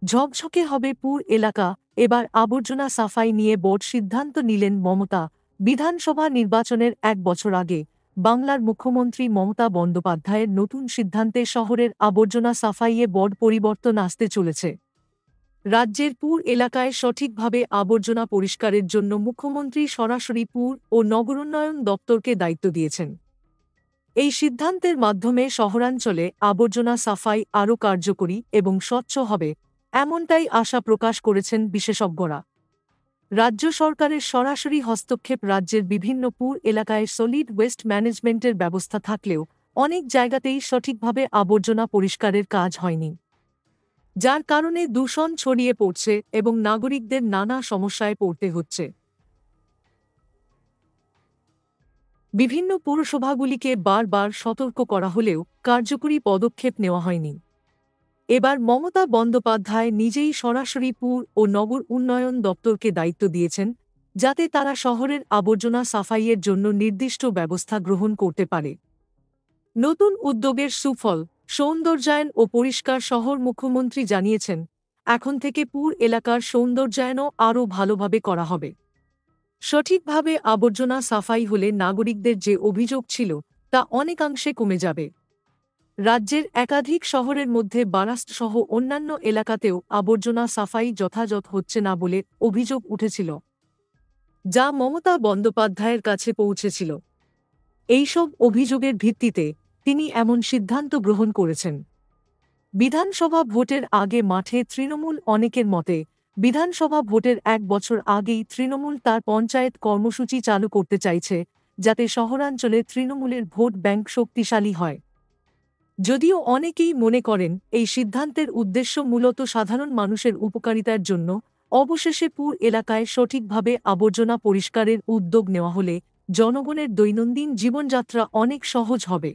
ঝকঝকে হবে পুর এলাকা। এবার আবর্জনা সাফাই নিয়ে বড় সিদ্ধান্ত নিলেন মমতা। বিধানসভা নির্বাচনের ১ বছর আগে বাংলার মুখ্যমন্ত্রী মমতা বন্দ্যোপাধ্যায়ের নতুন সিদ্ধান্তে শহরের আবর্জনা সাফাইয়ে বড় পরিবর্তন আসতে চলেছে। রাজ্যের পুর এলাকায় সঠিকভাবে আবর্জনা পরিষ্কারের জন্য মুখ্যমন্ত্রী সরাসরি পুর ও নগরোন্নয়ন দপ্তরকে দায়িত্ব দিয়েছেন। এই সিদ্ধান্তের মাধ্যমে শহরাঞ্চলে আবর্জনা সাফাই আরও কার্যকরী এবং স্বচ্ছ হবে, এমনটাই আশা প্রকাশ করেছেন বিশেষজ্ঞরা। রাজ্য সরকারের সরাসরি হস্তক্ষেপ। রাজ্যের বিভিন্ন পুর এলাকায় সলিড ওয়েস্ট ম্যানেজমেন্টের ব্যবস্থা থাকলেও অনেক জায়গাতেই সঠিকভাবে আবর্জনা পরিষ্কারের কাজ হয়নি, যার কারণে দূষণ ছড়িয়ে পড়ছে এবং নাগরিকদের নানা সমস্যায় পড়তে হচ্ছে। বিভিন্ন পৌরসভাগুলিকে বারবার সতর্ক করা হলেও কার্যকরী পদক্ষেপ নেওয়া হয়নি। এবার মমতা বন্দ্যোপাধ্যায় নিজেই সরাসরি পুর ও নগর উন্নয়ন দপ্তরকে দায়িত্ব দিয়েছেন, যাতে তারা শহরের আবর্জনা সাফাইয়ের জন্য নির্দিষ্ট ব্যবস্থা গ্রহণ করতে পারে। নতুন উদ্যোগের সুফল সৌন্দর্যায়ন ও পরিষ্কার শহর। মুখ্যমন্ত্রী জানিয়েছেন, এখন থেকে পুর এলাকার সৌন্দর্যায়নও আরও ভালোভাবে করা হবে। সঠিকভাবে আবর্জনা সাফাই হলে নাগরিকদের যে অভিযোগ ছিল তা অনেকাংশে কমে যাবে। রাজ্যের একাধিক শহরের মধ্যে বারাসত সহ অন্যান্য এলাকাতেও আবর্জনা সাফাই যথাযথ হচ্ছে না বলে অভিযোগ উঠেছিল, যা মমতা বন্দ্যোপাধ্যায়ের কাছে পৌঁছেছিল। এইসব অভিযোগের ভিত্তিতে তিনি এমন সিদ্ধান্ত গ্রহণ করেছেন। বিধানসভা ভোটের আগে মাঠে তৃণমূল। অনেকের মতে, বিধানসভা ভোটের ১ বছর আগেই তৃণমূল তার পঞ্চায়েত কর্মসূচি চালু করতে চাইছে, যাতে শহরাঞ্চলে তৃণমূলের ভোট ব্যাংক শক্তিশালী হয়। যদিও অনেকেই মনে করেন এই সিদ্ধান্তের উদ্দেশ্য মূলত সাধারণ মানুষের উপকারিতার জন্য, অবশেষে পুর এলাকায় সঠিকভাবে আবর্জনা পরিষ্কারের উদ্যোগ নেওয়া হলে জনগণের দৈনন্দিন জীবনযাত্রা অনেক সহজ হবে।